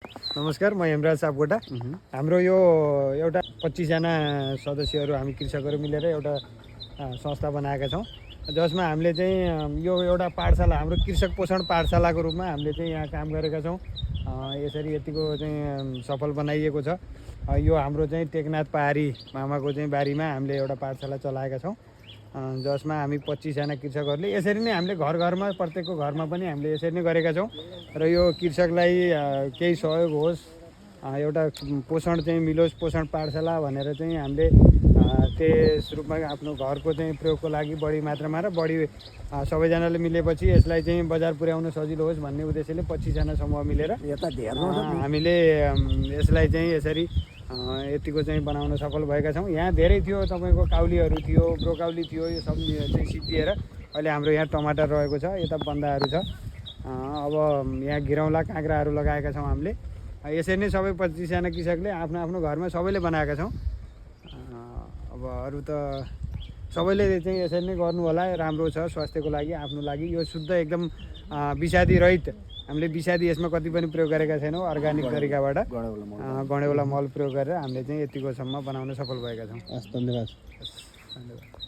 नमस्कार, म हेमराज सापकोटा। हाम्रो यो एउटा 25 जना सदस्यहरू हामी कृषकहरू मिलेर एउटा संस्था बनाएका छौँ, जसमा हामीले चाहिँ यो एउटा पाठशाला, हाम्रो कृषक पोषण पाठशालाको रूपमा हामीले चाहिँ यहाँ काम गरेका छौँ। यसरी यतिको चाहिँ सफल बनाइएको छ। यो हाम्रो चाहिँ टेकनाथ पहाडी मामाको चाहिँ बारीमा हामीले एउटा पाठशाला चलाएका छौँ, जसमा हामी 25 जना कृषकहरूले यसरी नै हामीले घर घरमा, प्रत्येकको घरमा पनि हामीले यसरी नै गरेका छौँ। र यो कृषकलाई केही सहयोग होस्, एउटा पोषण चाहिँ मिलोस्, पोषण पाठशाला भनेर चाहिँ हामीले त्यस रूपमा आफ्नो घरको चाहिँ प्रयोगको लागि बढी मात्रामा र बढी सबैजनाले मिलेपछि यसलाई चाहिँ बजार पुर्याउन सजिलो होस् भन्ने उद्देश्यले 25 जना समूह मिलेर हामीले यसलाई चाहिँ यसरी यतिको चाहिँ बनाउन सफल भएका छौँ। यहाँ धेरै थियो, तपाईँको काउलीहरू थियो, ब्रोकाउली थियो, यो सब चाहिँ सिद्धिएर अहिले हाम्रो यहाँ टमाटर रहेको छ, यता बन्दाहरू छ। अब यहाँ घिरौँला काँक्राहरू लगाएका छौँ हामीले। यसरी नै सबै 25 जना कृषकले आफ्नो आफ्नो घरमा सबैले बनाएका छौँ। अब अरू त सबैले चाहिँ यसरी नै गर्नु होला, राम्रो छ स्वास्थ्यको लागि, आफ्नो लागि। यो शुद्ध एकदम विषादी रहित, हामीले विषादी यसमा कति पनि प्रयोग गरेका छैनौँ। अर्ग्यानिक तरिकाबाट गणेउला मल प्रयोग गरेर हामीले चाहिँ यतिकोसम्म बनाउन सफल भएका छौँ। धन्यवाद। धन्यवाद।